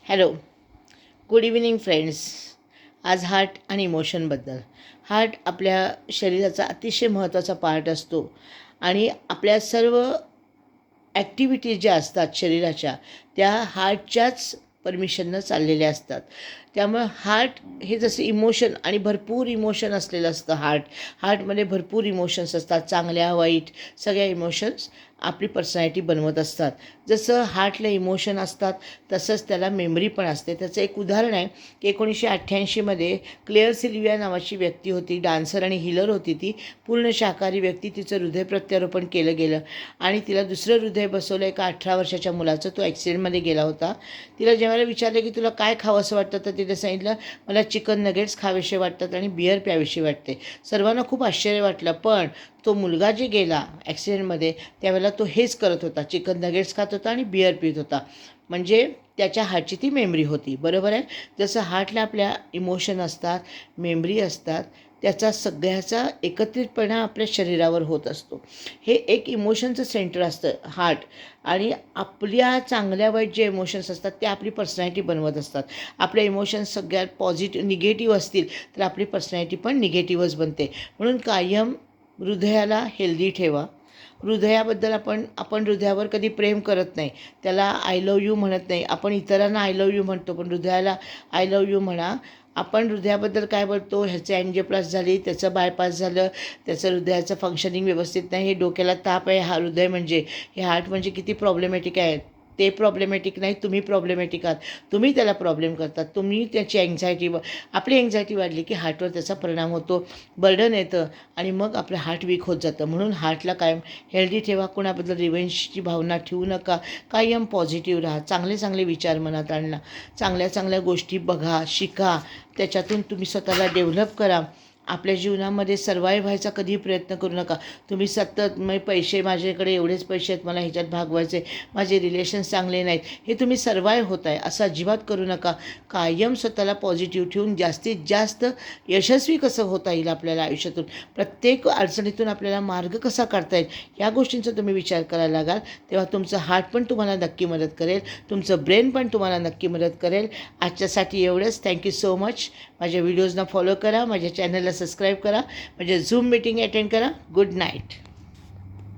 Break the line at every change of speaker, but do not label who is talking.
Hello, good evening friends. आज heart आणि इमोशनबद्दल. Heart आपल्या शरीराचा अतिशय महत्त्वाचा पार्ट असतो आणि आपल्या सर्व ॲक्टिव्हिटीज ज्या असतात शरीराच्या त्या हार्टच्याच परमिशननं चाललेल्या असतात. त्यामुळं हार्ट हे जसं इमोशन आणि भरपूर इमोशन असलेलं असतं. हार्टमध्ये भरपूर इमोशन्स असतात, चांगल्या वाईट सगळ्या इमोशन्स आपली पर्सनॅलिटी बनवत असतात. जसं हार्टला इमोशन असतात तसंच त्याला मेमरी पण असते. त्याचं एक उदाहरण आहे की 1988मध्ये क्लेअर सिल्विया नावाची व्यक्ती होती, डान्सर आणि हिलर होती. ती पूर्ण शाकाहारी व्यक्ती. तिचं हृदय प्रत्यारोपण केलं गेलं आणि तिला दुसरं हृदय बसवलं एका 18 वर्षाच्या मुलाचं. तो ॲक्सिडेंटमध्ये गेला होता. तिला जेव्हा विचारलं की तुला काय खावं असं वाटतं, तर तिने सांगितलं मला चिकन नगेट्स खावेसे वाटतात आणि बिअर प्यावीशी वाटते. सर्वांना खूप आश्चर्य वाटलं, पण तो मुलगा जे गेला ॲक्सिडेंटमध्ये त्यावेळेला तो हेच करत होता, चिकन नगेट्स खात होता आणि बिअर पित होता. म्हणजे त्याच्या हार्टची ती मेमरी होती. बरोबर आहे. जसं हार्टला आपल्या इमोशन असतात, मेमरी असतात, त्याचा सगळ्याचा एकत्रितपणा आपल्या शरीरावर होत असतो. हे एक इमोशनचं सेंटर असतं हार्ट. आणि आपल्या चांगल्या वाईट जे इमोशन्स असतात ते आपली पर्सनॅलिटी बनवत असतात. आपले इमोशन्स सगळ्यात पॉझिटिव्ह निगेटिव्ह असतील तर आपली पर्सनॅलिटी पण निगेटिव्हच बनते. म्हणून कायम हृदयाला हेल्दी ठेवा. हृदयाबद्दल आपण हृदयावर कधी प्रेम करत नाही, त्याला आय लव यू म्हणत नाही. आपण इतरांना आय लव यू म्हणतो, पण हृदयाला आय लव यू म्हणा. आपण हृदयाबद्दल काय बोलतो, ह्याचं अँजिओप्लास्टी झाली, त्याचं बायपास झालं, त्याचं हृदयाचं फंक्शनिंग व्यवस्थित नाही, हे डोक्याला ताप आहे, हा हृदय म्हणजे हे हार्ट म्हणजे किती प्रॉब्लेमॅटिक आहे. ते प्रॉब्लेमॅटिक नाही, तुम्ही प्रॉब्लेमॅटिक आहात. तुम्ही त्याला प्रॉब्लेम करतात, तुम्ही त्याची आपली एन्झायटी वाढली की हार्टवर त्याचा परिणाम होतो, बर्डन येतं आणि मग आपलं हार्ट वीक होत जातं. म्हणून हार्टला कायम हेल्दी ठेवा. कोणाबद्दल रिव्हेंजची भावना ठेवू नका. कायम पॉझिटिव्ह राहा. चांगले चांगले विचार मनात आणला. चांगल्या चांगल्या गोष्टी बघा, शिका. त्याच्यातून तुम्ही स्वतःला डेव्हलप करा. आपल्या जीवनामध्ये सर्वाईव्ह व्हायचा कधीही प्रयत्न करू नका. तुम्ही सतत पैसे, माझ्याकडे एवढेच पैसे आहेत, मला ह्याच्यात भागवायचे, माझे रिलेशन्स चांगले नाहीत, हे तुम्ही सर्वाईव्ह होत आहे असं अजिबात करू नका. कायम स्वतःला पॉझिटिव्ह ठेवून जास्तीत जास्त यशस्वी कसं होता येईल आपल्याला आयुष्यातून, प्रत्येक अडचणीतून आपल्याला मार्ग कसा काढता येईल या गोष्टींचा तुम्ही विचार करायला लागाल. तेव्हा तुमचं हार्ट पण तुम्हाला नक्की मदत करेल, तुमचं ब्रेन पण तुम्हाला नक्की मदत करेल. आजच्यासाठी एवढंच. Thank you so much. माझ्या व्हिडिओजना फॉलो करा, माझ्या चॅनलला सबस्क्राईब करा, म्हणजे झूम मीटिंग अटेंड करा. Good night.